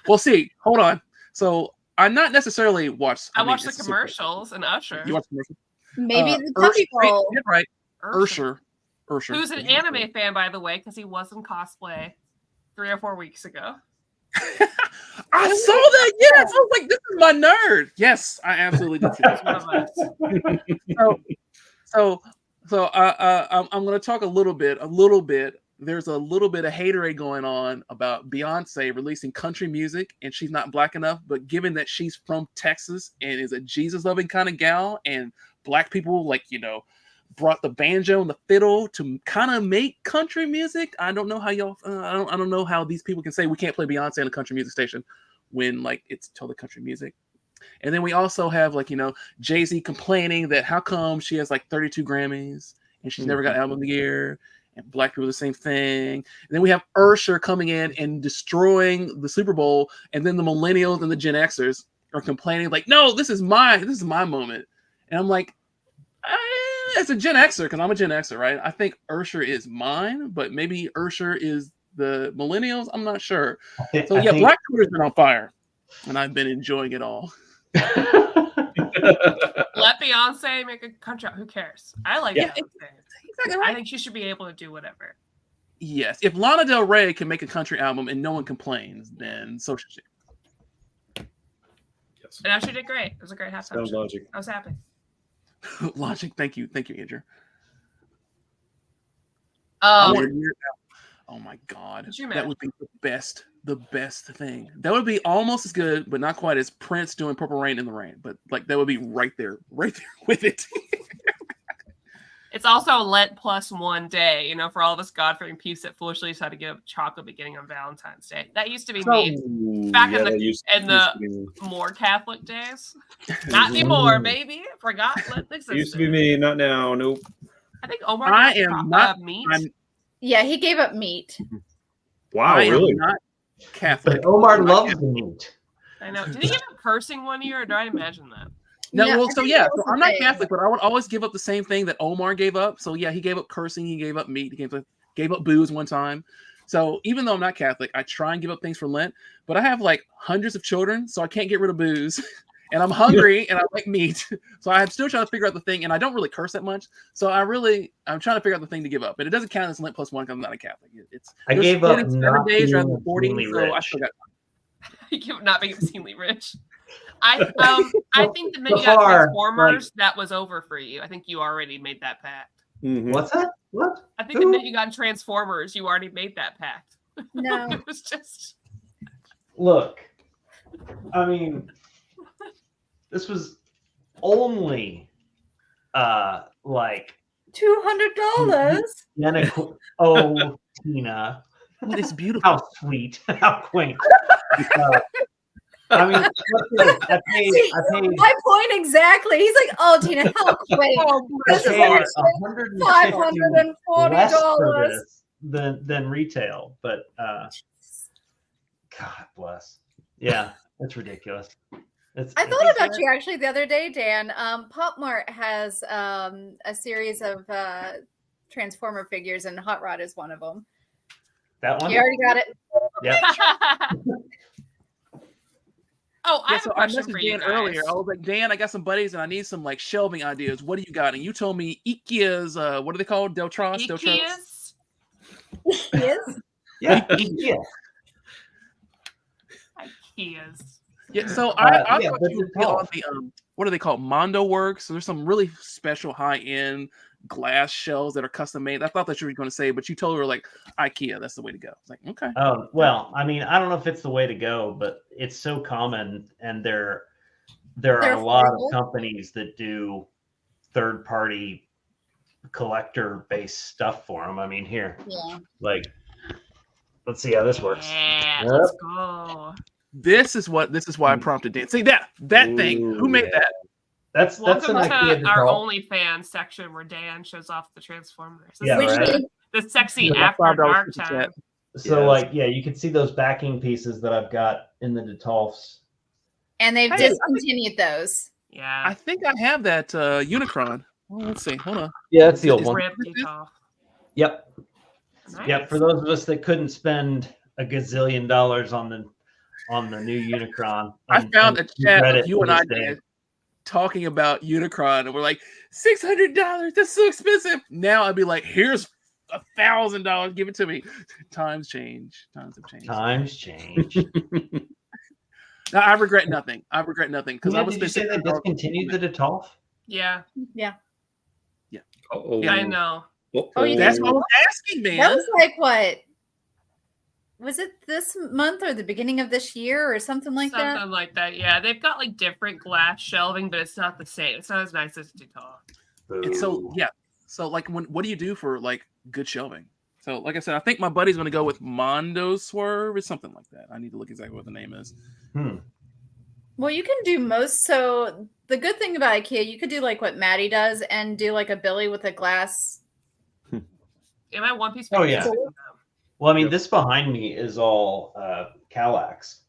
Well, see, hold on. So I not necessarily watched. I watched the commercials and Usher. You watched commercials? Maybe the Puppy Bowl. You're right. Ursher. Who's an anime fan, by the way, because he was in cosplay 3 or 4 weeks ago. I saw that. Yes, I was like, "This is my nerd." Yes, I absolutely did. See that. So I'm going to talk a little bit. There's a little bit of haterade going on about Beyonce releasing country music, and she's not black enough. But given that she's from Texas and is a Jesus-loving kind of gal, and black people brought the banjo and the fiddle to kind of make country music. I don't know how y'all. I don't know how these people can say we can't play Beyonce on a country music station when it's totally country music. And then we also have Jay-Z complaining that how come she has 32 Grammys and she's never got album of the year, and black people the same thing. And then we have Usher coming in and destroying the Super Bowl, and then the millennials and the Gen Xers are complaining no, this is my moment. And I'm like, as a Gen Xer, because I'm a Gen Xer, right? I think Usher is mine, but maybe Usher is the millennials. I'm not sure. So yeah, Black Twitter's been on fire, and I've been enjoying it all. Let Beyonce make a country. Who cares? I like Beyonce. Exactly right. I think she should be able to do whatever. Yes, if Lana Del Rey can make a country album and no one complains, then so should she. Yes. And Usher did great. It was a great halftime Sound show. logic. I was happy. Logic. Thank you, Andrew. Oh my God, What you that mad? would be the best thing. That would be almost as good, but not quite as Prince doing Purple Rain in the Rain. But that would be right there with it. It's also Lent plus 1 day, you know, for all of us God-fearing peeps that foolishly decide to give up chocolate beginning on Valentine's Day. That used to be me back in the more Catholic days. Not anymore, baby. Forgot Lent existed. Used to be me, not now. Nope. I think Omar gave up meat. Yeah, he gave up meat. Wow, really? Am not Catholic. But Omar loves the meat. I know. Did he give up cursing one year, or do I imagine that? No, well, so yeah, so I'm not okay. Catholic, but I would always give up the same thing that Omar gave up. So yeah, he gave up cursing, he gave up meat, he gave up booze one time. So even though I'm not Catholic, I try and give up things for Lent, but I have like hundreds of children, so I can't get rid of booze. And I'm hungry and I like meat. So I'm still trying to figure out the thing, and I don't really curse that much. So I'm trying to figure out the thing to give up. But it doesn't count as Lent plus 1 because I'm not a Catholic. I gave up 7 days rather than 40, so I still got You give up not being obscenely rich. I think the minute you got Transformers, that was over for you. I think you already made that pact. Mm-hmm. What's that? What? I think the minute you got Transformers, you already made that pact. No. It was just... Look, I mean, this was only like $200. Oh, Tina. It is beautiful. How sweet. How quaint. I mean, I paid my point exactly. He's like, oh, Tina, how quaint. This is $540 less for this than retail, but God bless. Yeah, it's ridiculous. I thought about you actually the other day, Dan. Pop Mart has a series of Transformer figures, and Hot Rod is one of them. That one? You already got it? Yeah. Oh, I have a question messaged for you Dan guys. earlier. I was like, Dan, I got some buddies and I need some like shelving ideas. What do you got? And you told me IKEA's, what are they called? Deltros? IKEA's? Yes. Yeah. IKEA. IKEA's. Yeah, so I thought but you would be on the what are they called? Mondo Works. So there's some really special high-end glass shelves that are custom made. I thought that you were going to say, but you told her like IKEA, that's the way to go. It's like, okay. Oh, well, I mean, I don't know if it's the way to go, but it's so common, and there are a lot of companies that do third-party collector-based stuff for them. I mean, here, like, let's see how this works. Yeah, let's go. This is why I prompted Dan. See that thing? Who made that? That's Welcome an IKEA to our default. OnlyFans section where Dan shows off the Transformers. Yeah, right. The sexy after dark time. So, like, yeah, you can see those backing pieces that I've got in the Detolfs. And they've discontinued those. Yeah. I think I have that Unicron. Well, let's see. Hold on. Yeah, that's the old one. Yep. Nice. Yep. For those of us that couldn't spend a gazillion dollars on the new Unicron, I found a chat Reddit of you and I to this day. did talking about Unicron, and we're like, $600. That's so expensive. Now I'd be like, here's $1,000. Give it to me. Times change. Times have changed. Times change. Now, I regret nothing. Because I was. Did you say they discontinued the Detolf? Yeah. Yeah. Oh, I know. yeah. That's what I was asking, man. That was like what? Was it this month or the beginning of this year or something like that? Something like that, yeah. They've got like different glass shelving, but it's not the same. It's not as nice as Detolf. And so, yeah. So, like, what do you do for like good shelving? So, like I said, I think my buddy's going to go with Mondo Swerve or something like that. I need to look exactly what the name is. Well, you can do most. So the good thing about IKEA, you could do like what Maddie does and do like a Billy with a glass. Yeah, my one piece. Oh, yeah. Well, I mean, this behind me is all Kallax.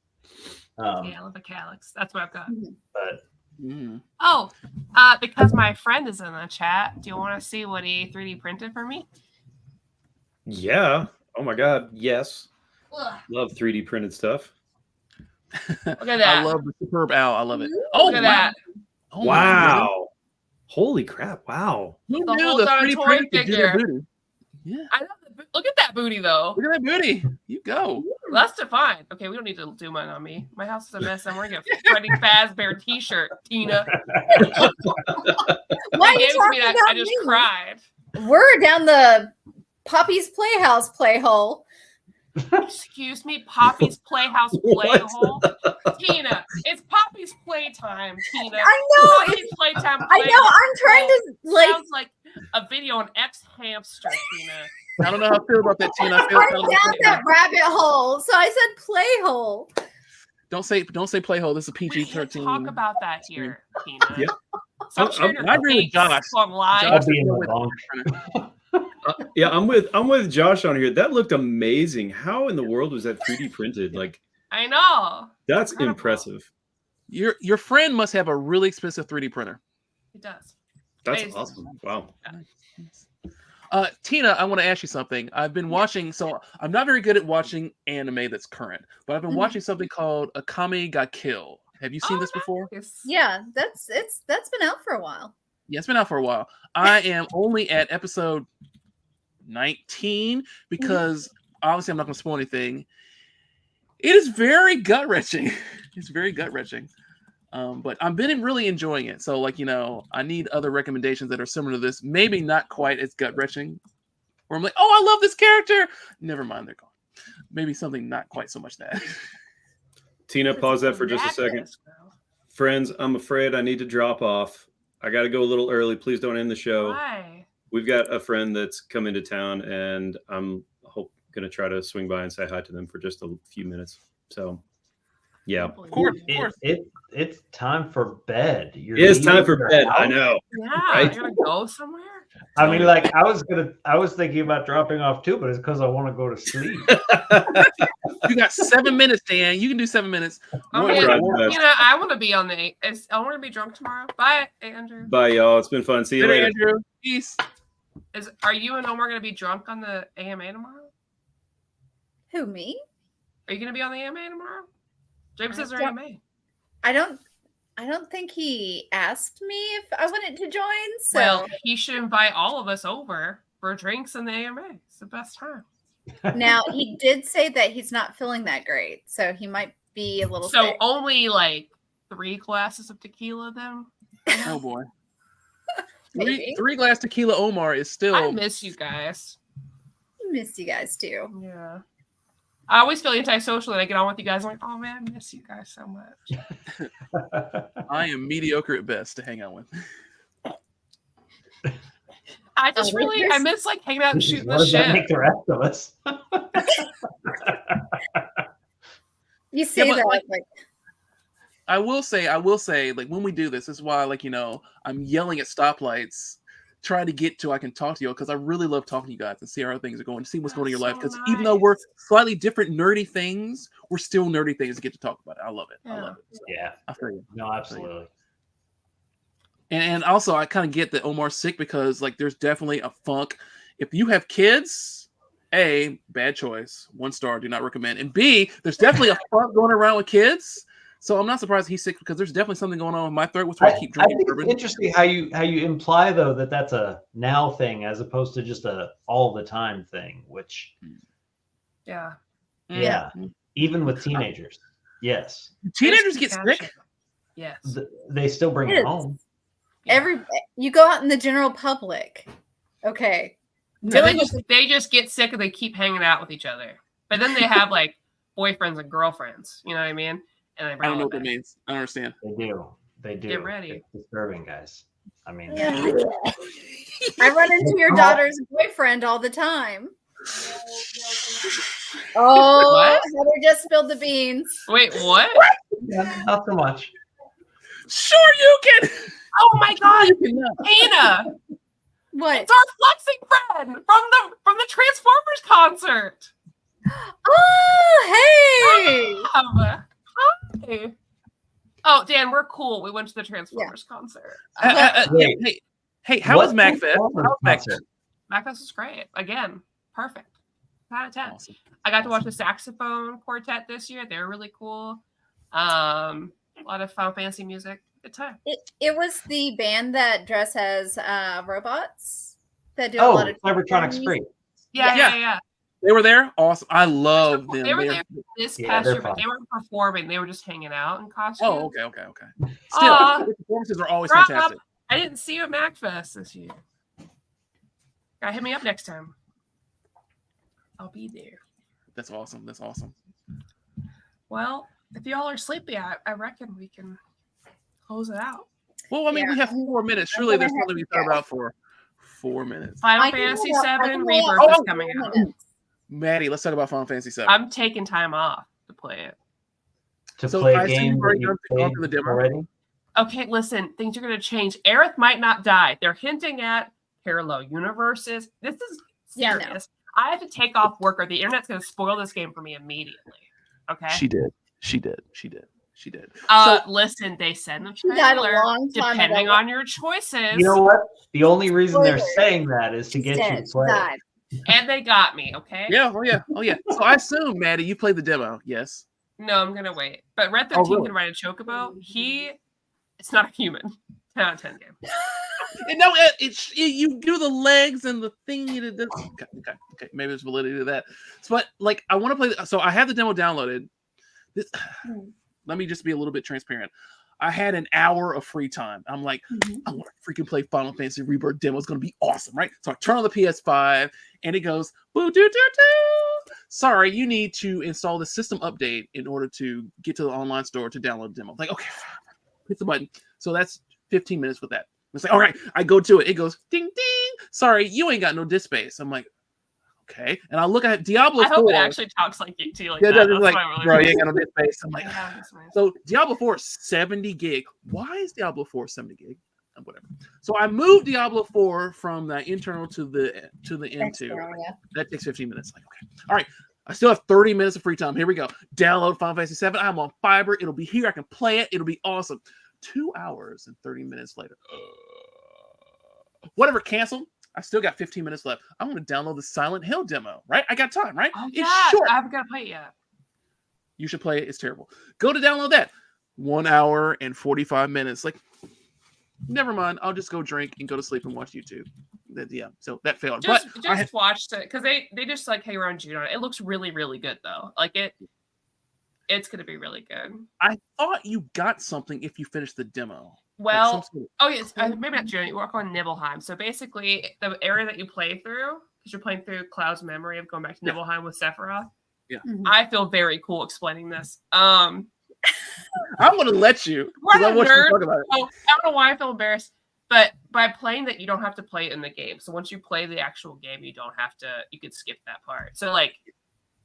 Yeah, I love a Kallax. That's what I've got. But Oh, because my friend is in the chat, do you want to see what he 3D printed for me? Yeah. Oh my God. Yes. Ugh. Love 3D printed stuff. Look at that. I love the superb owl. I love it. Oh, look at that. Oh, my Wow. Holy crap. Wow. goodness. Who The knew whole the darn 3D toy printer could do that figure. booty? Yeah. I love look at that booty, though. Look at that booty. You go. That's defined. Okay, we don't need to do mine on me. My house is a mess. I'm wearing a Freddy Fazbear t-shirt, Tina. Why are He you gave it to talking me that about I just me? cried. We're down the Poppy's Playhouse play hole. Excuse me, Poppy's Playhouse Playhole? Tina, it's Poppy's playtime, Tina. I know. Poppy's playtime I know. I'm trying to like. Sounds like a video on X Hamster, Tina. I don't know how I feel about that, Tina. I feel I kind of found that rabbit hole, so I said play hole. Don't say play hole. This is a We PG can't 13. talk about that here, Tina. Yeah. Stop sharing your I agree with fakes Josh. online. Josh, I'll be in the wrong. Yeah, I'm with Josh on here. That looked amazing. How in the world was that 3D printed? Like, I know. that's Incredible. impressive. Your friend must have a really expensive 3D printer. It does. That's Amazing. awesome. Wow. Tina, I want to ask you something. I've been watching, so I'm not very good at watching anime that's current, but I've been watching something called Akame ga Kill. Have you seen this before? Nice. Yeah, that's been out for a while. Yeah, it's been out for a while. I am only at episode 19 because obviously I'm not going to spoil anything. It is very gut wrenching. It's very gut wrenching. But I've been really enjoying it. So, like, I need other recommendations that are similar to this. Maybe not quite as gut wrenching. Where I'm like, oh, I love this character. Never mind, they're gone. Maybe something not quite so much that. Tina, pause that for just a second. Friends, I'm afraid I need to drop off. I got to go a little early. Please don't end the show. Why? We've got a friend that's come into town, and I'm going to try to swing by and say hi to them for just a few minutes. So, yeah. Of course. It's time for bed. It is time for bed. I know. Yeah, Right? you're gonna go somewhere. I mean, like I was thinking about dropping off too, but it's because I want to go to sleep. You got 7 minutes, Dan. You can do 7 minutes. I want to be on the. I want to be drunk tomorrow. Bye, Andrew. Bye, y'all. It's been fun. See you later. Andrew. Peace. Are you and Omar gonna be drunk on the AMA tomorrow? Who, me? Are you gonna be on the AMA tomorrow? James says AMA. I don't think he asked me if I wanted to join. So Well, he should invite all of us over for drinks in the AMA. It's the best time. now he did say that he's not feeling that great, so he might be a little So sick. only like 3 glasses of tequila then? Oh boy. Maybe. Three glass tequila Omar is still. I miss you guys. Miss you guys too. Yeah. I always feel antisocial and I get on with you guys. I'm like, oh man, I miss you guys so much. I am mediocre at best to hang out with. I just I miss like hanging out and shooting What the does that shit. make the rest of us? You say but, that like, I will say, like when we do this is why, like, I'm yelling at stoplights, trying to get to I can talk to you because I really love talking to you guys and see how things are going, see what's going on in your life. Because even though we're slightly different nerdy things, we're still nerdy things to get to talk about it. I love it. Yeah. I love it. Yeah. I feel you. No, absolutely. And also I kind of get that Omar's sick because like there's definitely a funk. If you have kids, A, bad choice. 1 star, do not recommend. And B, there's definitely a funk going around with kids. So I'm not surprised he's sick because there's definitely something going on with my throat, which I keep drinking. I think it's interesting how you imply though that that's a now thing as opposed to just a all the time thing, which Yeah. yeah, even with teenagers, yes, Teenagers get sick. Yes. They still bring it home. You go out in the general public. Okay. No, they just get sick and they keep hanging out with each other. But then they have like boyfriends and girlfriends. You know what I mean? And I don't know what that means. I don't understand. They do. Get ready. It's disturbing, guys. I mean, I run into your daughter's boyfriend all the time. Oh, What? Heather just spilled the beans. Wait, what? yeah, not so much. Sure, you can. Oh my god, Tina! What? It's our flexing friend from the Transformers concert. Oh, hey! Hi. Oh, Dan, we're cool. We went to the Transformers concert. Hey, how was MacFest? MacFest was great. Again, perfect. 10 out of 10. Awesome. I got to watch the saxophone quartet this year. They were really cool. A lot of Final Fantasy music. Good time. It was the band that dress as robots that do a lot of Cybertronics Free. Yeah. They were there. Awesome. I love them. They were there this past year, but fun. they weren't performing. They were just hanging out in costumes. Oh, okay. Still, the performances are always fantastic. I didn't see you at MacFest this year. Gotta hit me up next time. I'll be there. That's awesome. Well, if y'all are sleepy, I reckon we can close it out. Well, I mean, we have 4 minutes. Surely there's something we thought about for 4 minutes. Final I can Fantasy hold up- I 7 can hold Rebirth up is for coming 4 out. minutes. Maddie, let's talk about Final Fantasy 7. I'm taking time off to play it. To So play I a assume game you've already that you gone played through the demo. already. Okay, listen, things are going to change. Aerith might not die. They're hinting at parallel universes. This is Yeah, serious. no. I have to take off work or the internet's going to spoil this game for me immediately. Okay? She did. Listen, they said in the She died a trailer, long time depending ago. on your choices, You know what? The only reason they're Spoilers. saying that is to She's get you dead. to She play. died. and they got me, okay? Yeah, oh yeah. So I assume, Maddie, you played the demo. Yes. No, I'm going to wait. But Red Oh, 13 really? can ride a chocobo. It's not a human. 10 out of 10 game. No, you do the legs and the thing. Okay. Maybe there's validity to that. But like, I want to play. So I have the demo downloaded. Let me just be a little bit transparent. I had an hour of free time. I'm like, I want to freaking play Final Fantasy Rebirth demo. It's going to be awesome, right? So I turn on the PS5 and it goes, boo doo doo doo. Sorry, you need to install the system update in order to get to the online store to download the demo. Like, okay, hit the button. So that's 15 minutes with that. It's like, all right, I go to it. It goes, ding, ding. Sorry, you ain't got no disk space. I'm like, okay. And I look at Diablo 4. I hope it actually talks like to you like Yeah, that. it's like, That's why I bro, really you ain't got no disk space. I'm like, Yeah, that's nice. so Diablo 4 is 70 gig. Why is Diablo 4 70 gig? Whatever. So I moved Diablo 4 from the internal to the N2. External, yeah. That takes 15 minutes. Like, okay. All right. I still have 30 minutes of free time. Here we go. Download Final Fantasy 7. I'm on fiber. It'll be here. I can play it. It'll be awesome. 2 hours and 30 minutes later. Whatever, canceled. I still got 15 minutes left. I'm going to download the Silent Hill demo, right? I got time, right? Oh, It's yeah, short. I haven't got to play it yet. You should play it. It's terrible. Go to download that. 1 hour and 45 minutes. Like, never mind. I'll just go drink and go to sleep and watch YouTube. So that failed. Just but watched it because they just like hang around June on it. It looks really, really good though. Like it's going to be really good. I thought you got something if you finished the demo. Well, Like some sort oh yes, maybe not June. You work on Nibelheim. So basically, the area that you play through, because you're playing through Cloud's memory of going back to Nibelheim with Sephiroth. Yeah. I feel very cool explaining this. I'm going to let you. What I a want you to nerd. talk about it. Oh, I don't know why I feel embarrassed, but by playing that, you don't have to play it in the game. So once you play the actual game, you don't have to. You can skip that part. So like,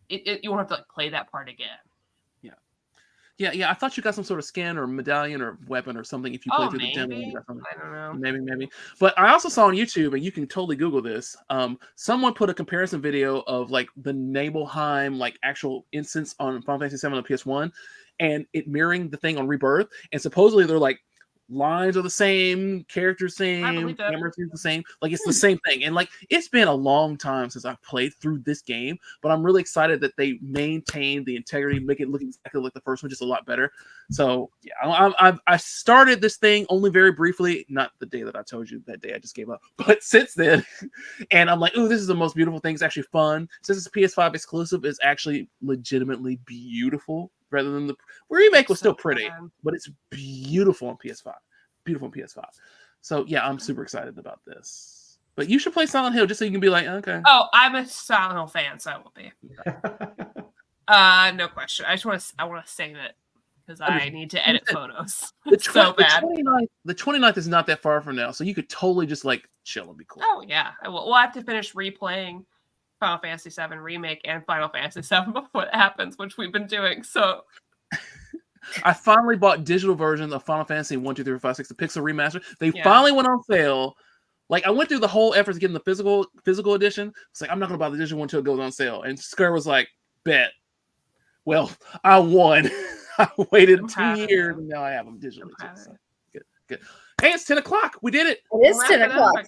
you won't have to like play that part again. Yeah. I thought you got some sort of skin or medallion or weapon or something if you play through the demo. You got something. I don't know. Maybe. But I also saw on YouTube, and you can totally Google this. Someone put a comparison video of like the Nibelheim like actual instance on Final Fantasy 7 on PS1, and it mirroring the thing on Rebirth. And supposedly they're like lines are the same, characters same, cameras the same. Like it's the same thing. And like it's been a long time since I've played through this game, but I'm really excited that they maintain the integrity, make it look exactly like the first one, just a lot better. So yeah, I started this thing only very briefly, not the day that I told you, that day I just gave up, but since then, and I'm like, ooh, this is the most beautiful thing. It's actually fun. Since it's PS5 exclusive, it's actually legitimately beautiful. Rather than the remake was still pretty, but it's beautiful on PS5. Beautiful on PS5. So yeah, I'm super excited about this. But you should play Silent Hill just so you can be like, okay. Oh, I'm a Silent Hill fan, so I will be. No question. I want to save it because I need to edit photos. So bad. The 29th is not that far from now, so you could totally just like chill and be cool. Oh yeah, I will. We'll have to finish replaying Final Fantasy VII Remake and Final Fantasy VII before it happens, which we've been doing. So I finally bought digital versions of Final Fantasy 1, 2, 3, 4, 5, 6, the Pixel remaster. They finally went on sale. Like I went through the whole effort to get the physical edition. It's like I'm not gonna buy the digital one until it goes on sale. And Square was like, bet. Well, I won. I waited 2 years and now I have them digitally. So, good. Hey, it's 10 o'clock. We did it. It is 10 o'clock.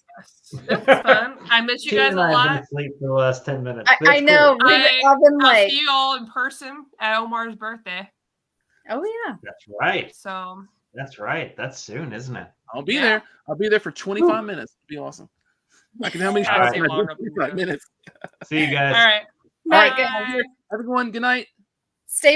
It was fun. I miss you guys a lot. I've been asleep for the last 10 minutes. I know. Cool. I've been like, I'll see you all in person at Omar's birthday. Oh yeah. That's right. So that's right. That's soon, isn't it? I'll be there. I'll be there for 25 minutes. It'll be awesome. I can how many shots can I do? 25 minutes. See you guys. all right. Night, Bye. guys. Everyone, good night. Stay